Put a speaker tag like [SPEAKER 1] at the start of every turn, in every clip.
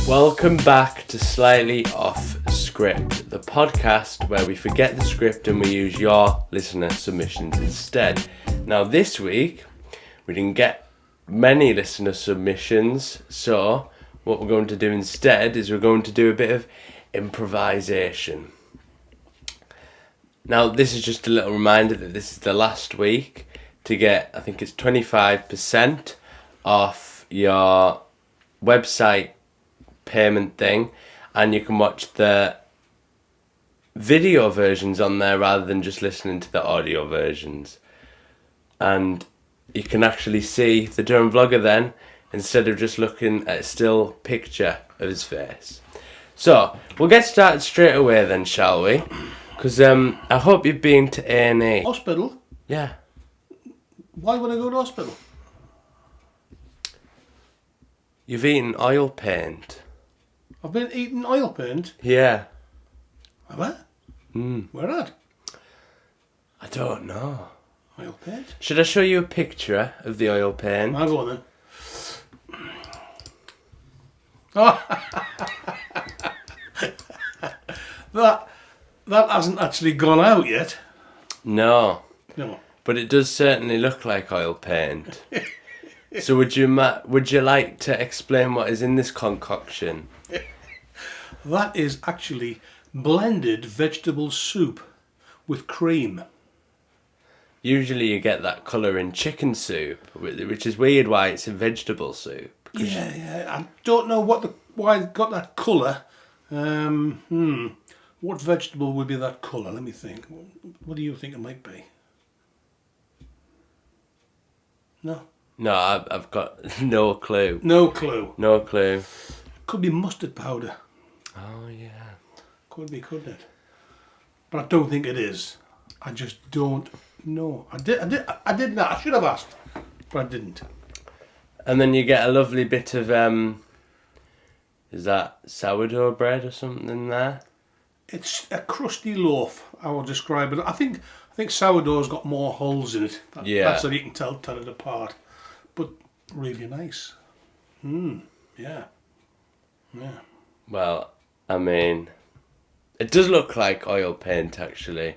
[SPEAKER 1] Welcome back to Slightly Off Script, the podcast where we forget the script and we use your listener submissions instead. Now this week, we didn't get many listener submissions, so what we're going to do instead is we're going to do a bit of improvisation. Now this is just a little reminder that this is the last week to get, I think it's 25% off your website payment thing, and you can watch the video versions on there rather than just listening to the audio versions, and you can actually see the Durham vlogger then instead of just looking at a still picture of his face. So we'll get started straight away then, shall we? Because I hope you've been to A&E.
[SPEAKER 2] Hospital?
[SPEAKER 1] Yeah.
[SPEAKER 2] Why would I go to hospital?
[SPEAKER 1] You've eaten oil paint.
[SPEAKER 2] I've been eating oil paint.
[SPEAKER 1] Yeah.
[SPEAKER 2] Have I? Where at?
[SPEAKER 1] I don't know.
[SPEAKER 2] Oil paint?
[SPEAKER 1] Should I show you a picture of the oil paint?
[SPEAKER 2] I'll go on then. Oh. That hasn't actually gone out yet.
[SPEAKER 1] No.
[SPEAKER 2] No.
[SPEAKER 1] But it does certainly look like oil paint. So would you like to explain what is in this concoction?
[SPEAKER 2] That is actually blended vegetable soup with cream.
[SPEAKER 1] Usually you get that colour in chicken soup, which is weird why it's in vegetable soup.
[SPEAKER 2] Yeah. I don't know why it got that colour. What vegetable would be that colour? Let me think. What do you think it might be? No.
[SPEAKER 1] No, I've got no clue.
[SPEAKER 2] No clue.
[SPEAKER 1] No clue.
[SPEAKER 2] Could be mustard powder.
[SPEAKER 1] Oh yeah.
[SPEAKER 2] Could be, couldn't it? But I don't think it is. I just don't know. I didn't. I should have asked, but I didn't.
[SPEAKER 1] And then you get a lovely bit of is that sourdough bread or something there?
[SPEAKER 2] It's a crusty loaf, I will describe it. I think sourdough's got more holes in it. That's how you can tell it apart. But really nice. Yeah.
[SPEAKER 1] Well, I mean, it does look like oil paint actually,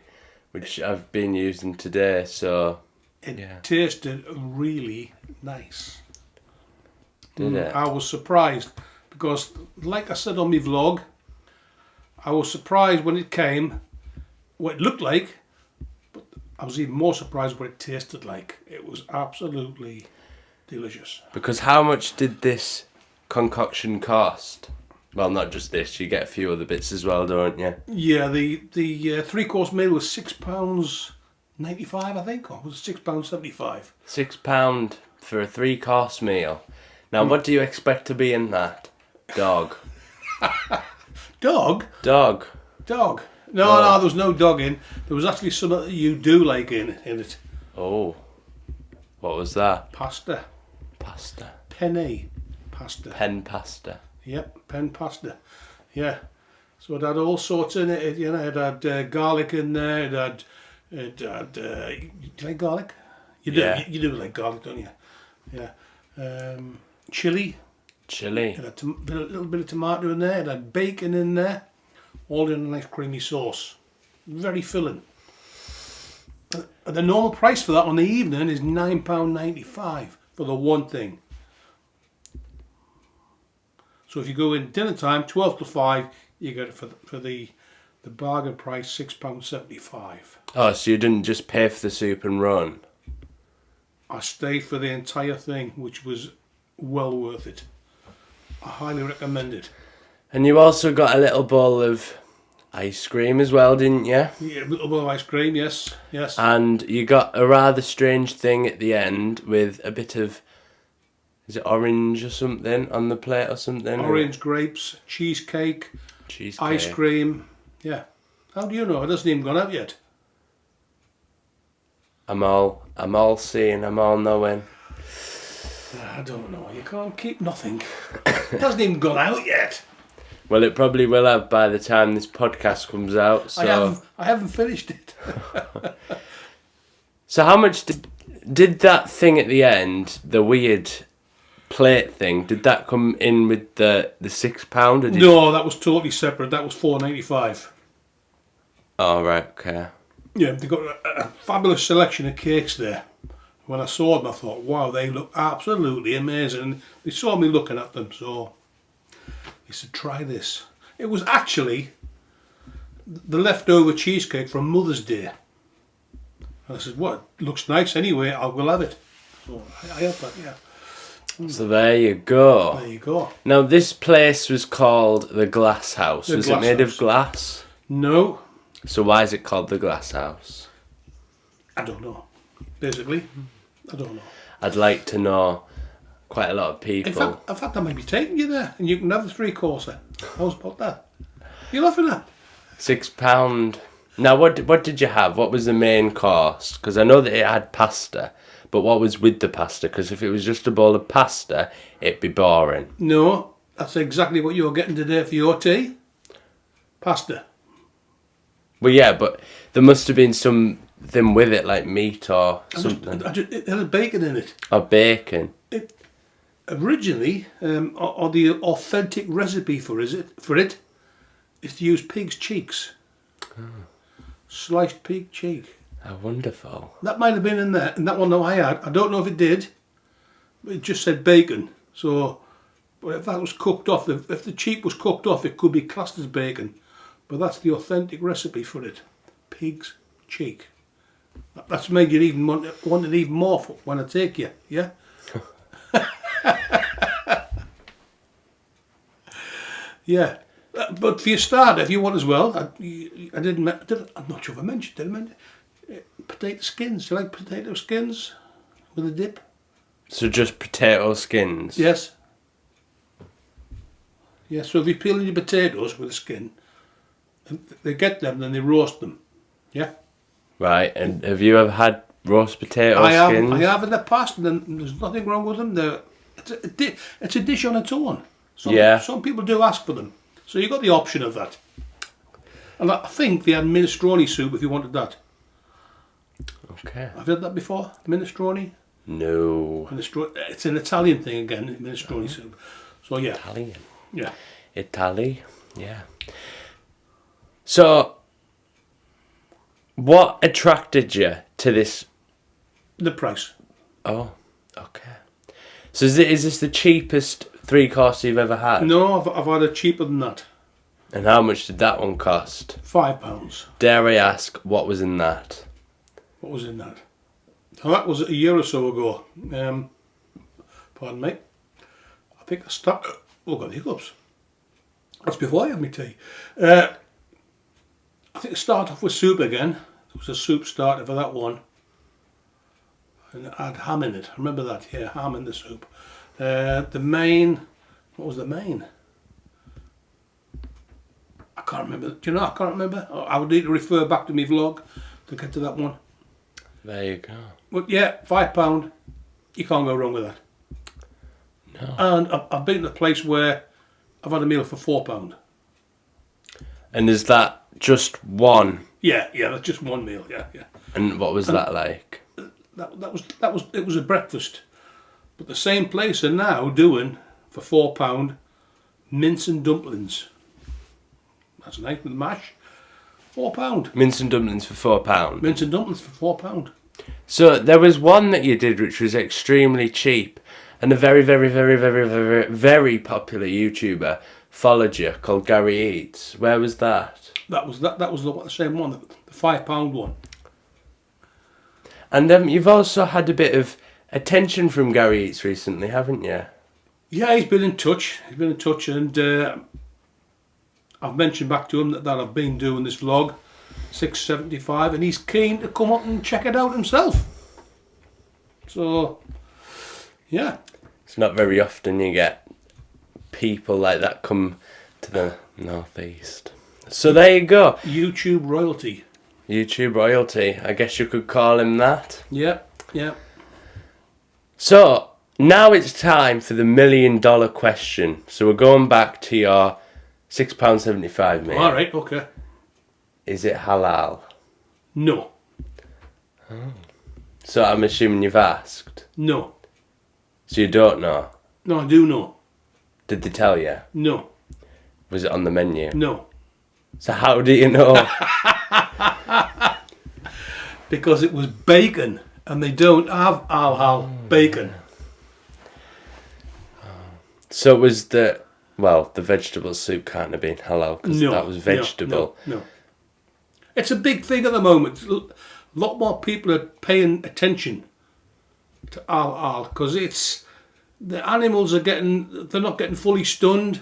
[SPEAKER 1] which I've been using today, so
[SPEAKER 2] it tasted really nice.
[SPEAKER 1] Did it?
[SPEAKER 2] I was surprised because, like I said on my vlog, I was surprised when it came, what it looked like, but I was even more surprised what it tasted like. It was absolutely delicious. Because
[SPEAKER 1] how much did this concoction cost? Well, not just this, you get a few other bits as well, don't you?
[SPEAKER 2] Yeah, the 3-course meal was £6.95, I think, or was it £6.75?
[SPEAKER 1] £6 for a 3-course meal. Now, what do you expect to be in that? Dog.
[SPEAKER 2] Dog?
[SPEAKER 1] Dog.
[SPEAKER 2] Dog. No, there was no dog in. There was actually something that you do like in it.
[SPEAKER 1] Oh. What was that?
[SPEAKER 2] Pasta.
[SPEAKER 1] Pasta.
[SPEAKER 2] Penne pasta.
[SPEAKER 1] Pen pasta.
[SPEAKER 2] Yep, pen pasta. Yeah. So it had all sorts in it. It had garlic in there. It had do you like garlic? You do.
[SPEAKER 1] Yeah.
[SPEAKER 2] You do like garlic, don't you? Yeah. Chili.
[SPEAKER 1] Chili.
[SPEAKER 2] It had a little bit of tomato in there. It had bacon in there. All in a nice creamy sauce. Very filling. The normal price for that on the evening is £9.95 for the one thing. So if you go in dinner time, 12 to 5, you get it for the bargain price, £6.75.
[SPEAKER 1] Oh, so you didn't just pay for the soup and run?
[SPEAKER 2] I stayed for the entire thing, which was well worth it. I highly recommend it.
[SPEAKER 1] And you also got a little bowl of ice cream as well, didn't you?
[SPEAKER 2] Yeah, a little bit of ice cream, yes.
[SPEAKER 1] And you got a rather strange thing at the end with a bit of, is it orange or something on the plate or something?
[SPEAKER 2] Orange, grapes, cheesecake, ice cream. Yeah. How do you know? It hasn't even gone out yet.
[SPEAKER 1] I'm all seeing, I'm all knowing.
[SPEAKER 2] I don't know. You can't keep nothing. It hasn't even gone out yet.
[SPEAKER 1] Well, it probably will have by the time this podcast comes out. So
[SPEAKER 2] I haven't finished it.
[SPEAKER 1] So how much did that thing at the end, the weird plate thing, did that come in with the £6? Or did
[SPEAKER 2] No, that was totally separate. That was $4.95.
[SPEAKER 1] Oh, right, okay.
[SPEAKER 2] Yeah, they've got a fabulous selection of cakes there. When I saw them, I thought, wow, they look absolutely amazing. And they saw me looking at them, so they said, try this. It was actually the leftover cheesecake from Mother's Day. And I said, well, it looks nice anyway, I will have it. So I had that, yeah.
[SPEAKER 1] So there you go.
[SPEAKER 2] There you go.
[SPEAKER 1] Now, this place was called the Glass House.
[SPEAKER 2] The
[SPEAKER 1] Was
[SPEAKER 2] Glass
[SPEAKER 1] it made
[SPEAKER 2] House.
[SPEAKER 1] of glass?
[SPEAKER 2] No,
[SPEAKER 1] So why is it called the Glass House?
[SPEAKER 2] I don't know. Basically, I don't know.
[SPEAKER 1] I'd like to know. Quite a lot of people.
[SPEAKER 2] In fact, I might be taking you there, and you can have the 3-courser. How's about that? You're laughing at?
[SPEAKER 1] £6. Now, what did you have? What was the main course? Because I know that it had pasta, but what was with the pasta? Because if it was just a bowl of pasta, it'd be boring.
[SPEAKER 2] No, that's exactly what you're getting today for your tea. Pasta.
[SPEAKER 1] Well, yeah, but there must have been something with it, like meat or something.
[SPEAKER 2] It had bacon in it.
[SPEAKER 1] Or bacon.
[SPEAKER 2] Originally, or the authentic recipe for it is to use pig's cheeks. Sliced pig cheek.
[SPEAKER 1] How wonderful.
[SPEAKER 2] That might have been in there, and that one that I had. I don't know if it did. But it just said bacon. So, but if that was cooked off, if the cheek was cooked off, it could be classed as bacon. But that's the authentic recipe for it. Pig's cheek. That's made you even want it even more for when I take you. Yeah. Yeah. But for your start, if you want as well, I'm not sure if I mentioned. Did I mention potato skins? Do you like potato skins with a dip?
[SPEAKER 1] So just potato skins?
[SPEAKER 2] Yes. Yeah, so if you're peeling your potatoes with a skin, they get them, then they roast them. Yeah.
[SPEAKER 1] Right, and have you ever had roast potato skins?
[SPEAKER 2] I have in the past, and then there's nothing wrong with them. It's a dish on its own. Some people do ask for them. So you've got the option of that. And I think they had minestrone soup if you wanted that.
[SPEAKER 1] Okay.
[SPEAKER 2] Have you had that before? Minestrone?
[SPEAKER 1] No.
[SPEAKER 2] Minestrone. It's an Italian thing again, minestrone soup. So yeah.
[SPEAKER 1] Italian.
[SPEAKER 2] Yeah.
[SPEAKER 1] Italy, yeah. So, what attracted you to this?
[SPEAKER 2] The price.
[SPEAKER 1] Oh, okay. So is this the cheapest 3-course you've ever had?
[SPEAKER 2] No, I've had it cheaper than that.
[SPEAKER 1] And how much did that one cost?
[SPEAKER 2] £5.
[SPEAKER 1] Dare I ask, what was in that?
[SPEAKER 2] What was in that? Oh, that was a year or so ago. Pardon me. I think I started... Oh, got the hiccups. That's before I had my tea. I think I started off with soup again. There was a soup starter for that one. And it had ham in it. I remember that, yeah, ham in the soup. The main... What was the main? I can't remember. Do you know? I can't remember. I would need to refer back to my vlog to get to that one.
[SPEAKER 1] There you go.
[SPEAKER 2] But yeah, £5. You can't go wrong with that.
[SPEAKER 1] No.
[SPEAKER 2] And I've been to a place where I've had a meal for £4.
[SPEAKER 1] And is that just one?
[SPEAKER 2] Yeah, that's just one meal. Yeah.
[SPEAKER 1] And what was that like?
[SPEAKER 2] It was a breakfast. But the same place are now doing for £4 mince and dumplings. That's nice with mash. £4.
[SPEAKER 1] Mince and dumplings for £4.
[SPEAKER 2] Mince and dumplings for £4.
[SPEAKER 1] So there was one that you did which was extremely cheap, and a very, very, very, very, very, very popular YouTuber followed you called Gary Eats. Where was that?
[SPEAKER 2] That was the same one, the £5 one.
[SPEAKER 1] And you've also had a bit of attention from Gary Eats recently, haven't you?
[SPEAKER 2] Yeah, he's been in touch. And I've mentioned back to him that I've been doing this vlog, 675, and he's keen to come up and check it out himself. So, yeah.
[SPEAKER 1] It's not very often you get people like that come to the northeast. So there you go.
[SPEAKER 2] YouTube royalty.
[SPEAKER 1] YouTube royalty, I guess you could call him that.
[SPEAKER 2] Yeah.
[SPEAKER 1] So, now it's time for the $1 million question. So we're going back to your £6.75, mate.
[SPEAKER 2] Alright, okay.
[SPEAKER 1] Is it halal?
[SPEAKER 2] No.
[SPEAKER 1] So I'm assuming you've asked?
[SPEAKER 2] No.
[SPEAKER 1] So you don't know?
[SPEAKER 2] No, I do know.
[SPEAKER 1] Did they tell you?
[SPEAKER 2] No.
[SPEAKER 1] Was it on the menu?
[SPEAKER 2] No.
[SPEAKER 1] So how do you know?
[SPEAKER 2] Because it was bacon, and they don't have al bacon.
[SPEAKER 1] So it was the vegetable soup can't have been halal because
[SPEAKER 2] No,
[SPEAKER 1] that was vegetable.
[SPEAKER 2] No. It's a big thing at the moment. A lot more people are paying attention to al because it's the animals they're not getting fully stunned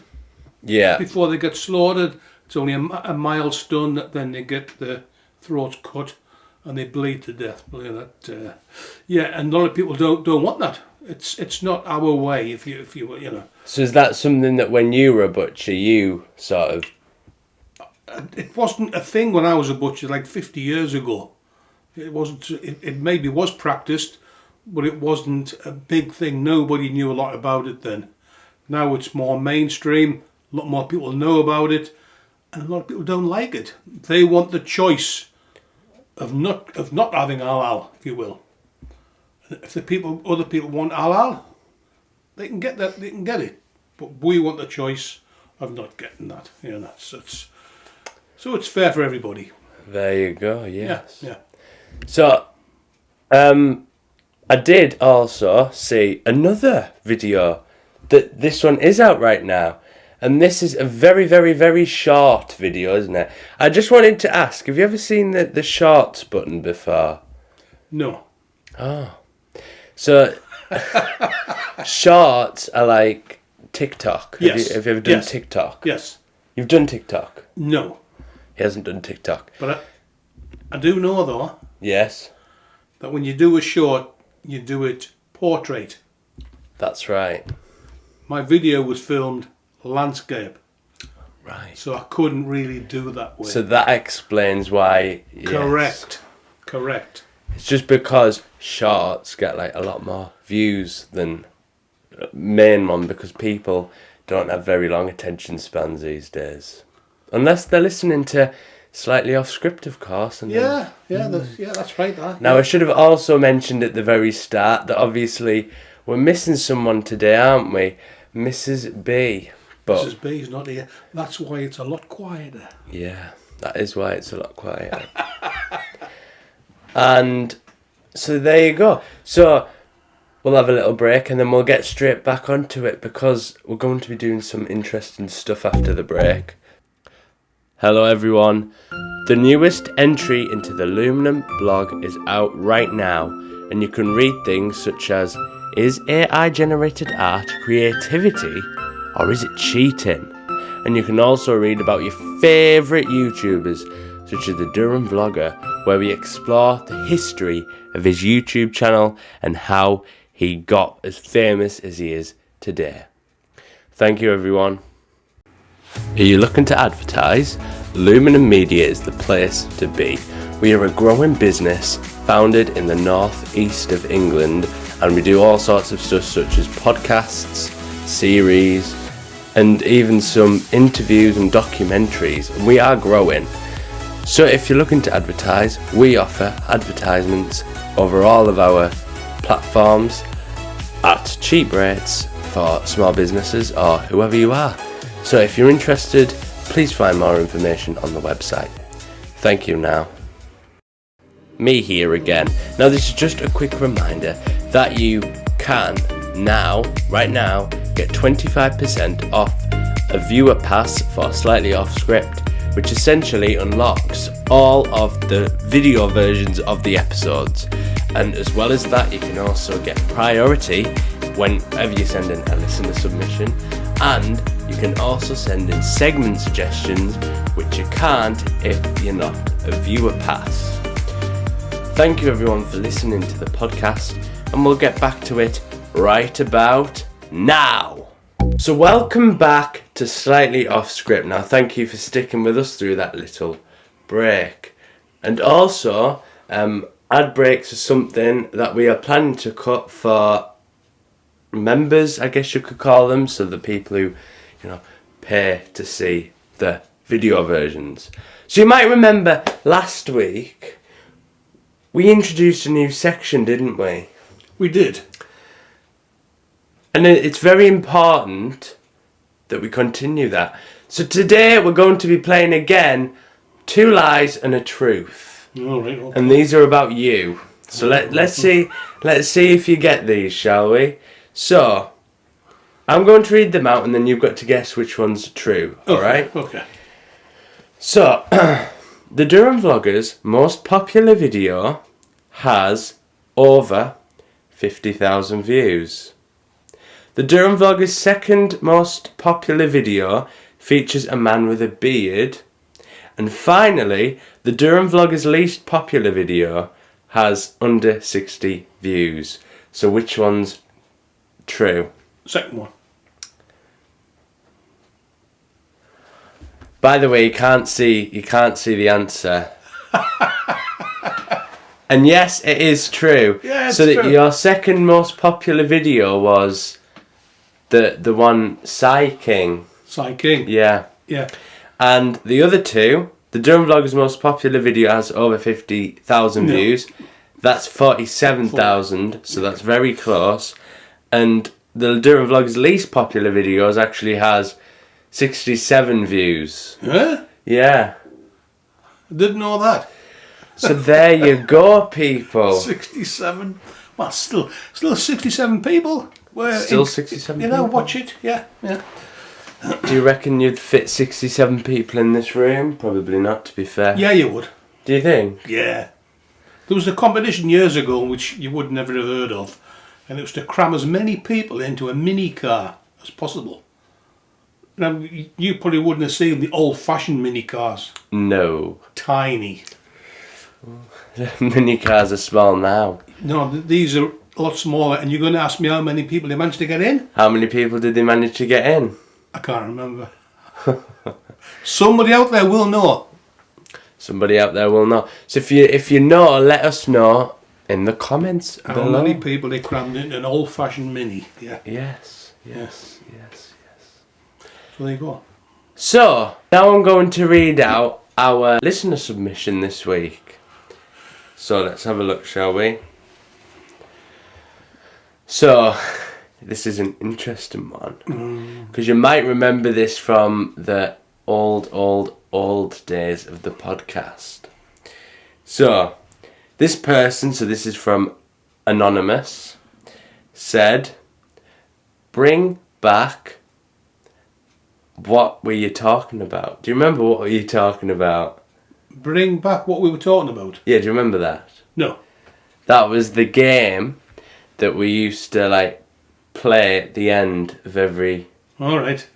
[SPEAKER 1] Yeah.
[SPEAKER 2] before they get slaughtered. It's only a mild stun that then they get the throats cut and they bleed to death. Believe that. And a lot of people don't want that. It's not our way. If you
[SPEAKER 1] So is that something that when you were a butcher, you sort of?
[SPEAKER 2] It wasn't a thing when I was a butcher, like 50 years ago. It wasn't. It maybe was practiced, but it wasn't a big thing. Nobody knew a lot about it then. Now it's more mainstream. A lot more people know about it, and a lot of people don't like it. They want the choice of not having halal, if you will. If other people want halal, they can get that. They can get it, but we want the choice of not getting that. So it's fair for everybody.
[SPEAKER 1] There you go. Yes.
[SPEAKER 2] Yeah.
[SPEAKER 1] So, I did also see another video that this one is out right now. And this is a very, very, very short video, isn't it? I just wanted to ask, have you ever seen the shorts button before?
[SPEAKER 2] No.
[SPEAKER 1] Oh. So, shorts are like TikTok.
[SPEAKER 2] Yes.
[SPEAKER 1] Have you ever done TikTok?
[SPEAKER 2] Yes.
[SPEAKER 1] You've done TikTok?
[SPEAKER 2] No.
[SPEAKER 1] He hasn't done TikTok.
[SPEAKER 2] But I do know, though,
[SPEAKER 1] Yes.
[SPEAKER 2] that when you do a short, you do it portrait.
[SPEAKER 1] That's right.
[SPEAKER 2] My video was filmed landscape.
[SPEAKER 1] Right.
[SPEAKER 2] So I couldn't really do that way.
[SPEAKER 1] So that explains why. Yes.
[SPEAKER 2] Correct.
[SPEAKER 1] It's just because shorts get like a lot more views than main one because people don't have very long attention spans these days. Unless they're listening to slightly off script, of course. And
[SPEAKER 2] that's right.
[SPEAKER 1] Now, I should have also mentioned at the very start that obviously we're missing someone today, aren't we? Mrs. B. But
[SPEAKER 2] Mrs. B's not here. That's why it's a lot quieter.
[SPEAKER 1] yeah, that is why it's a lot quieter. And so there you go. So we'll have a little break and then we'll get straight back onto it because we're going to be doing some interesting stuff after the break. Hello everyone. The newest entry into the Luminym blog is out right now and you can read things such as, is AI generated art creativity or is it cheating? And you can also read about your favourite YouTubers such as the Durham vlogger, where we explore the history of his YouTube channel and how he got as famous as he is today. Thank you everyone. Are you looking to advertise? Luminym Media is the place to be. We are a growing business founded in the northeast of England and we do all sorts of stuff such as podcasts, series and even some interviews and documentaries. And we are growing. So if you're looking to advertise, we offer advertisements over all of our platforms at cheap rates for small businesses or whoever you are. So if you're interested, please find more information on the website. Thank you now. Me here again. Now this is just a quick reminder that you can right now, get 25% off a viewer pass for Slightly Off Script, which essentially unlocks all of the video versions of the episodes. And as well as that, you can also get priority whenever you send in a listener submission, and you can also send in segment suggestions, which you can't if you're not a viewer pass. Thank you everyone for listening to the podcast, and we'll get back to it right about now. So welcome back to Slightly Off Script. Now thank you for sticking with us through that little break. And also, ad breaks are something that we are planning to cut for members, I guess you could call them, so the people who, pay to see the video versions. So you might remember last week we introduced a new section, didn't we?
[SPEAKER 2] We did.
[SPEAKER 1] And it's very important that we continue that. So today we're going to be playing again 2 lies and a truth.
[SPEAKER 2] All right. Okay.
[SPEAKER 1] And these are about you. So let's see if you get these, shall we? So I'm going to read them out and then you've got to guess which one's true.
[SPEAKER 2] Okay.
[SPEAKER 1] Alright?
[SPEAKER 2] Okay.
[SPEAKER 1] So the Durham vlogger's most popular video has over 50,000 views. The Durham vlogger's second most popular video features a man with a beard. And finally, the Durham vlogger's least popular video has under 60 views. So which one's true?
[SPEAKER 2] Second one.
[SPEAKER 1] By the way, you can't see the answer. And yes, it is true.
[SPEAKER 2] Yeah, it's
[SPEAKER 1] so that
[SPEAKER 2] true.
[SPEAKER 1] your second most popular video was the one Psy King.
[SPEAKER 2] Psy King.
[SPEAKER 1] Yeah.
[SPEAKER 2] Yeah.
[SPEAKER 1] And the other two, the Durham vlogger's most popular video has over 50,000
[SPEAKER 2] No.
[SPEAKER 1] views. That's 47,000, so that's very close. And the Durham vlogger's least popular videos actually has 67 views.
[SPEAKER 2] Huh?
[SPEAKER 1] Yeah.
[SPEAKER 2] I didn't know that.
[SPEAKER 1] So there you go, people.
[SPEAKER 2] 67. Well, still 67 people.
[SPEAKER 1] Still 67
[SPEAKER 2] You know,
[SPEAKER 1] people?
[SPEAKER 2] watch it. Yeah. Yeah.
[SPEAKER 1] Do you reckon you'd fit 67 people in this room? Probably not, to be fair.
[SPEAKER 2] Yeah, you would.
[SPEAKER 1] Do you think?
[SPEAKER 2] Yeah. There was a competition years ago which you would never have heard of, and it was to cram as many people into a mini car as possible. Now, you probably wouldn't have seen the old-fashioned mini cars.
[SPEAKER 1] No.
[SPEAKER 2] Tiny.
[SPEAKER 1] Mini cars are small now.
[SPEAKER 2] No, these are a lot smaller, and you're going to ask me how many people they managed to get in?
[SPEAKER 1] How many people did they manage to get in?
[SPEAKER 2] I can't remember. Somebody out there will know.
[SPEAKER 1] Somebody out there will know. So if you know, let us know in the comments
[SPEAKER 2] How
[SPEAKER 1] below.
[SPEAKER 2] many people they crammed into an old-fashioned mini. Yeah.
[SPEAKER 1] Yes.
[SPEAKER 2] So there you go.
[SPEAKER 1] So now I'm going to read out our listener submission this week. So let's have a look, shall we? So this is an interesting one because you might remember this from the old days of the podcast. So this person, so this is from Anonymous, said, "Bring back, what were you talking about?" Do you remember what were you talking about?
[SPEAKER 2] Bring back what we were talking about.
[SPEAKER 1] Yeah, do you remember that?
[SPEAKER 2] No.
[SPEAKER 1] That was the game that we used to play at the end of every...
[SPEAKER 2] All right.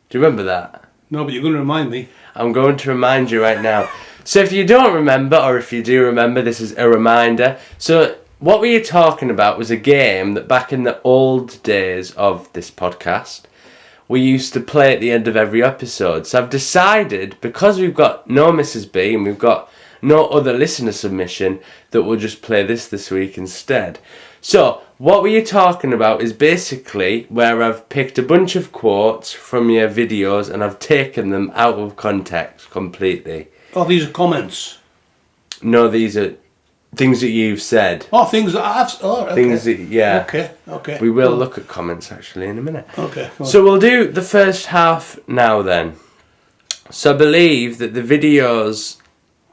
[SPEAKER 1] Do you remember that?
[SPEAKER 2] No, but you're going to remind me.
[SPEAKER 1] I'm going to remind you right now. So if you don't remember, or if you do remember, this is a reminder. So what were you talking about was a game that back in the old days of this podcast, we used to play at the end of every episode. So I've decided, because we've got no Mrs. B and we've got no other listener submission, that we'll just play this week instead. So what were you talking about is basically where I've picked a bunch of quotes from your videos and I've taken them out of context completely.
[SPEAKER 2] Oh, these are comments.
[SPEAKER 1] No, these are things that you've said.
[SPEAKER 2] Oh, things that I've... Oh, okay.
[SPEAKER 1] Things that, yeah.
[SPEAKER 2] Okay.
[SPEAKER 1] We will look at comments actually in a minute.
[SPEAKER 2] Okay. Go on.
[SPEAKER 1] So we'll do the first half now then. So I believe that the videos...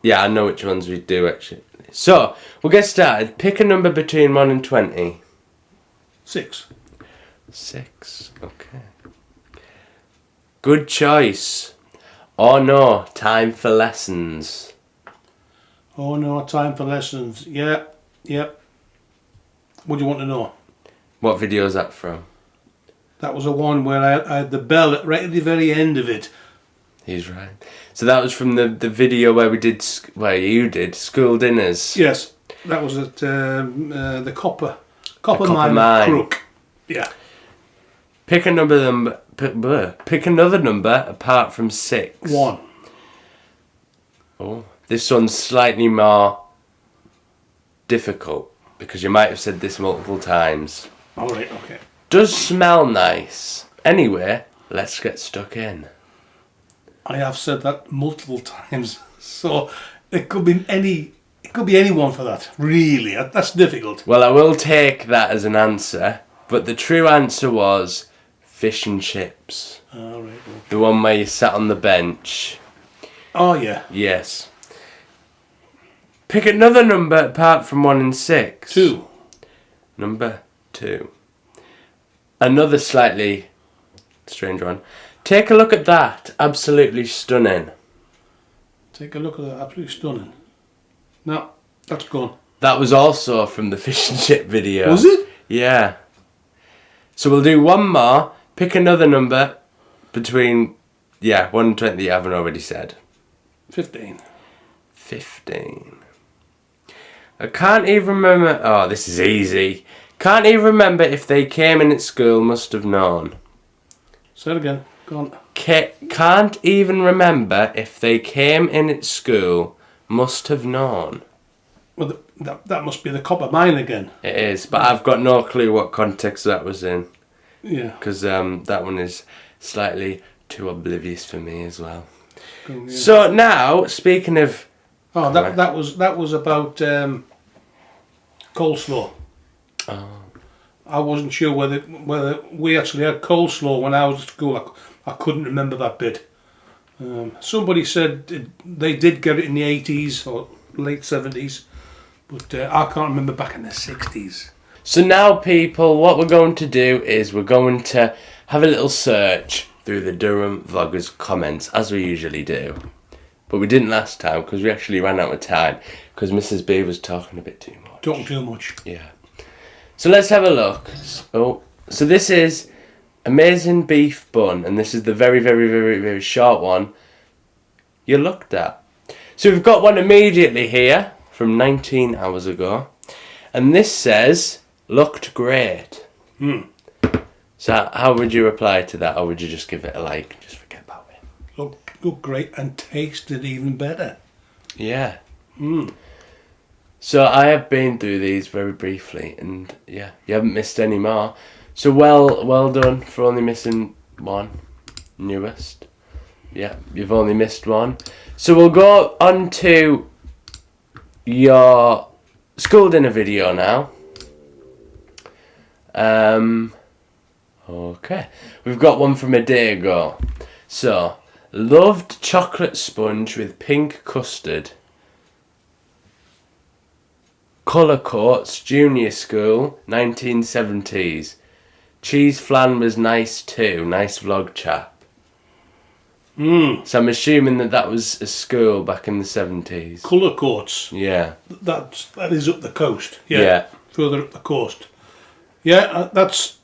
[SPEAKER 1] Yeah, I know which ones we do actually. So, we'll get started. Pick a number between 1 and 20.
[SPEAKER 2] 6.
[SPEAKER 1] 6, okay. Good choice. Oh no, time for lessons.
[SPEAKER 2] Oh no, time for lessons. Yeah. What do you want to know?
[SPEAKER 1] What video is that from?
[SPEAKER 2] That was the one where I had the bell right at the very end of it.
[SPEAKER 1] He's right. So that was from the video where you did school dinners.
[SPEAKER 2] Yes, that was at the copper
[SPEAKER 1] Copper
[SPEAKER 2] mine,
[SPEAKER 1] Mine.
[SPEAKER 2] Crook. Yeah.
[SPEAKER 1] Pick another number apart from 6.
[SPEAKER 2] 1.
[SPEAKER 1] Oh, this one's slightly more difficult because you might have said this multiple times.
[SPEAKER 2] All right. Okay.
[SPEAKER 1] Does smell nice. Anyway, let's get stuck in.
[SPEAKER 2] I have said that multiple times, so it could be anyone for that. Really, that's difficult.
[SPEAKER 1] Well, I will take that as an answer But the true answer was fish and chips.
[SPEAKER 2] All right.
[SPEAKER 1] The one where you sat on the bench.
[SPEAKER 2] Oh yeah.
[SPEAKER 1] Yes. Pick another number apart from 1 and 6.
[SPEAKER 2] 2.
[SPEAKER 1] Number 2. Another slightly strange one. Take a look at that. Absolutely stunning.
[SPEAKER 2] Take a look at that. Absolutely stunning. No, that's gone.
[SPEAKER 1] That was also from the fish and chip video.
[SPEAKER 2] Was it?
[SPEAKER 1] Yeah. So we'll do one more. Pick another number between, 1 and 20 you haven't already said.
[SPEAKER 2] 15.
[SPEAKER 1] 15. I can't even remember. Oh, this is easy. Can't even remember if they came in at school. Must have known.
[SPEAKER 2] Say it again. Go on.
[SPEAKER 1] Can't even remember if they came in at school. Must have known.
[SPEAKER 2] Well, that must be the copper mine again.
[SPEAKER 1] It is, but I've got no clue what context that was in.
[SPEAKER 2] Yeah.
[SPEAKER 1] Because that one is slightly too oblivious for me as well.
[SPEAKER 2] Go, yeah.
[SPEAKER 1] So now, speaking of...
[SPEAKER 2] Oh, that was about coleslaw.
[SPEAKER 1] Oh.
[SPEAKER 2] I wasn't sure whether we actually had coleslaw when I was at school. I couldn't remember that bit. Somebody said they did get it in the 80s or late 70s, but I can't remember back in the 60s.
[SPEAKER 1] So now, people, what we're going to do is we're going to have a little search through the Durham Vloggers comments, as we usually do. But we didn't last time because we actually ran out of time because Mrs. B was talking a bit too much.
[SPEAKER 2] Talking too much.
[SPEAKER 1] Yeah. So let's have a look. So this is amazing beef bun, and this is the very, very, very, very short one you looked at. So we've got one immediately here from 19 hours ago, and this says looked great. So how would you reply to that, or would you just give it a like and just forget about it?
[SPEAKER 2] Looked great and tasted even better.
[SPEAKER 1] Yeah. So I have been through these very briefly, and yeah, you haven't missed any more. So well done for only missing one. Newest. Yeah, you've only missed one. So we'll go on to your school dinner video now. Okay. We've got one from a day ago. So, loved chocolate sponge with pink custard. Colour coats, junior school, 1970s. Cheese flan was nice too. Nice vlog chap. So I'm assuming that was a school back in the 70s.
[SPEAKER 2] Colour coats.
[SPEAKER 1] Yeah.
[SPEAKER 2] That is up the coast.
[SPEAKER 1] Yeah.
[SPEAKER 2] Further up the coast. Yeah, that's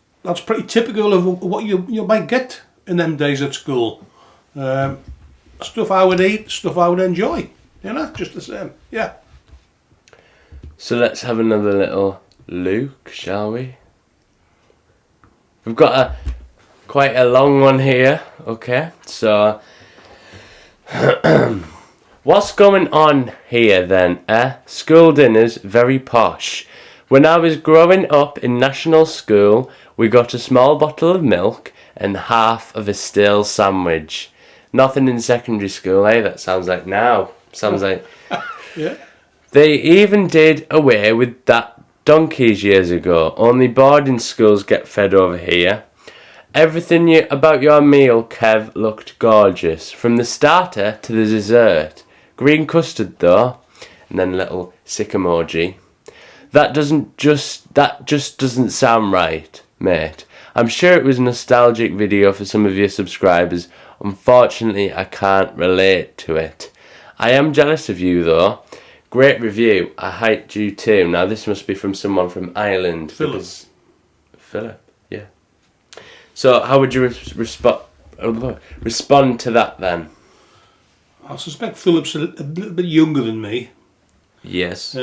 [SPEAKER 2] pretty typical of what you might get in them days at school. Stuff I would eat, stuff I would enjoy. You know, just the same. Yeah.
[SPEAKER 1] So let's have another little look, shall we? We've got quite a long one here. Okay, so what's going on here then? School dinners, very posh. When I was growing up in national school, we got a small bottle of milk and half of a stale sandwich. Nothing in secondary school, eh? That sounds like now. Sounds like...
[SPEAKER 2] Yeah.
[SPEAKER 1] They even did away with that donkeys years ago. Only boarding schools get fed over here. Everything about your meal, Kev, looked gorgeous. From the starter to the dessert. Green custard though. And then a little sick emoji. That just doesn't sound right, mate. I'm sure it was a nostalgic video for some of your subscribers. Unfortunately, I can't relate to it. I am jealous of you though. Great review. I hyped you too. Now this must be from someone from Ireland. Philip, yeah. So how would you respond to that then?
[SPEAKER 2] I suspect Philip's a little bit younger than me.
[SPEAKER 1] Yes.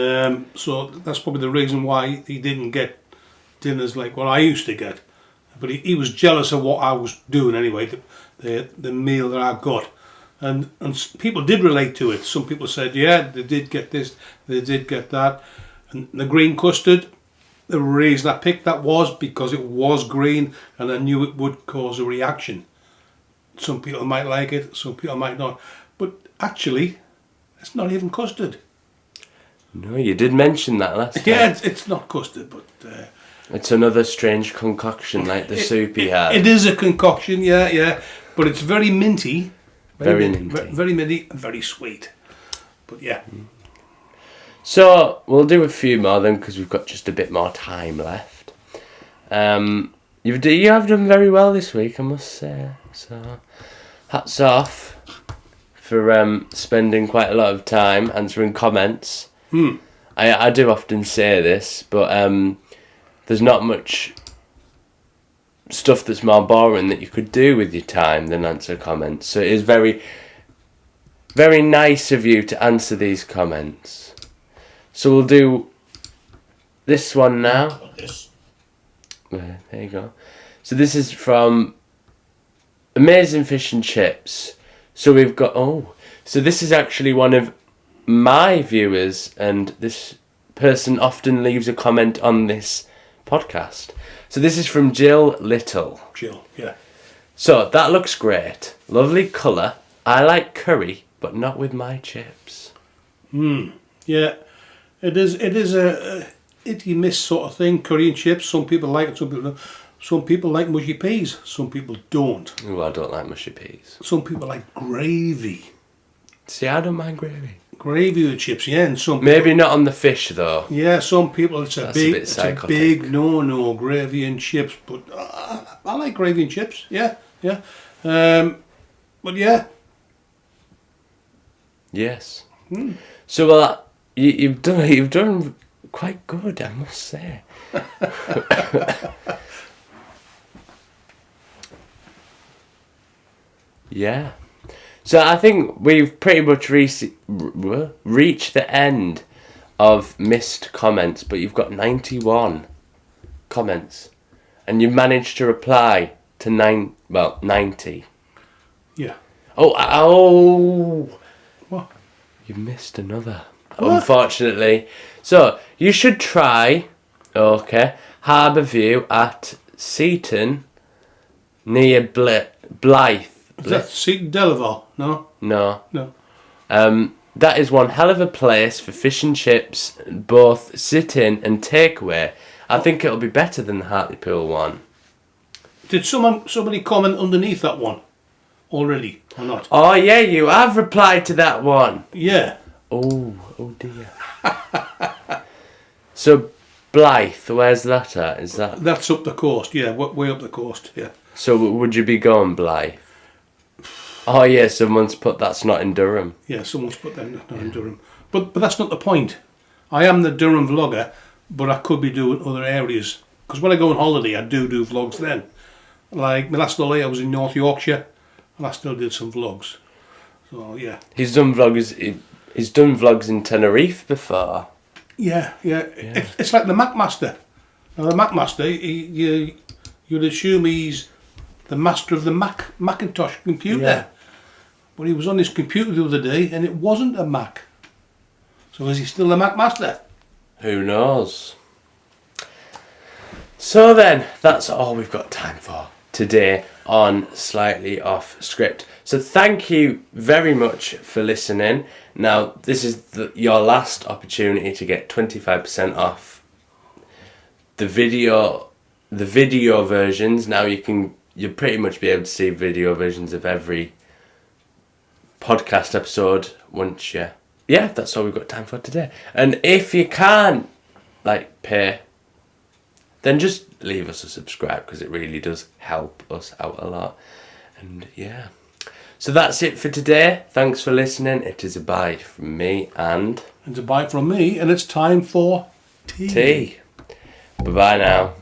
[SPEAKER 2] So that's probably the reason why he didn't get dinners like what I used to get. But he was jealous of what I was doing anyway, the meal that I got. And people did relate to it. Some people said, yeah, they did get this, they did get that. And the green custard, the reason I picked that was because it was green and I knew it would cause a reaction. Some people might like it, some people might not. But actually, it's not even custard.
[SPEAKER 1] No, you did mention that last time.
[SPEAKER 2] Yeah, it's not custard, but
[SPEAKER 1] It's another strange concoction like the soup he had.
[SPEAKER 2] It is a concoction, yeah. But it's very minty.
[SPEAKER 1] Very minty.
[SPEAKER 2] Very minty and very sweet. But yeah.
[SPEAKER 1] So we'll do a few more then because we've got just a bit more time left. You have done very well this week, I must say. So hats off for spending quite a lot of time answering comments. I do often say this, but there's not much stuff that's more boring that you could do with your time than answer comments. So it is very, very nice of you to answer these comments. So we'll do this one now. There you go. So this is from Amazing Fish and Chips. So we've got, so this is actually one of my viewers, and this person often leaves a comment on this podcast. So this is from Jill Little.
[SPEAKER 2] Jill, yeah.
[SPEAKER 1] So that looks great. Lovely colour. I like curry, but not with my chips.
[SPEAKER 2] Yeah. It is a hit you miss sort of thing. Curry and chips. Some people like it, some people don't. Some people like mushy peas. Some people don't.
[SPEAKER 1] Oh, I don't like mushy peas.
[SPEAKER 2] Some people like gravy.
[SPEAKER 1] See, I don't mind gravy.
[SPEAKER 2] Gravy with chips, yeah. And some
[SPEAKER 1] Maybe not on the fish though.
[SPEAKER 2] yeah, some people it's a
[SPEAKER 1] That's
[SPEAKER 2] big,
[SPEAKER 1] a bit
[SPEAKER 2] it's a
[SPEAKER 1] psychotic.
[SPEAKER 2] big no gravy and chips. But I like gravy and chips. Yeah. But yeah.
[SPEAKER 1] Yes. So well, you've done quite good, I must say. Yeah. So I think we've pretty much reached the end of missed comments, but you've got 91 comments, and you've managed to reply to 90.
[SPEAKER 2] Yeah.
[SPEAKER 1] Oh!
[SPEAKER 2] What?
[SPEAKER 1] You've missed another,
[SPEAKER 2] What?
[SPEAKER 1] unfortunately. So you should try, Harbourview at Seaton near Blythe.
[SPEAKER 2] Is that Seaton Delaval? No.
[SPEAKER 1] No. That is one hell of a place for fish and chips, both sit-in and takeaway. I think it'll be better than the Hartlepool one.
[SPEAKER 2] Did somebody comment underneath that one already or not?
[SPEAKER 1] Oh yeah, you have replied to that one.
[SPEAKER 2] Yeah.
[SPEAKER 1] Oh dear. So Blythe, where's that at? Is that?
[SPEAKER 2] That's up the coast. Yeah, way up the coast. Yeah.
[SPEAKER 1] So would you be going Blythe? Oh yeah, someone's put that's not in Durham.
[SPEAKER 2] Yeah, someone's put that in Durham. But that's not the point. I am the Durham vlogger, but I could be doing other areas. Because when I go on holiday, I do vlogs then. Like my last holiday, I was in North Yorkshire, and I still did some vlogs. So yeah.
[SPEAKER 1] He's done vlogs. He's done vlogs in Tenerife before.
[SPEAKER 2] Yeah. It's like the Macmaster. Now the Macmaster, you'd assume he's the master of the Macintosh computer.
[SPEAKER 1] Yeah.
[SPEAKER 2] But he was on his computer the other day and it wasn't a Mac. So is he still the Macmaster?
[SPEAKER 1] Who knows? So then, that's all we've got time for today on Slightly Off Script. So thank you very much for listening. Now, this is your last opportunity to get 25% off the video versions. Now you'll pretty much be able to see video versions of every podcast episode once you... Yeah, that's all we've got time for today. And if you can't, pay, then just leave us a subscribe because it really does help us out a lot. And yeah. So that's it for today. Thanks for listening. It is a bye from me and...
[SPEAKER 2] It's a bite from me and it's time for tea.
[SPEAKER 1] Bye-bye now.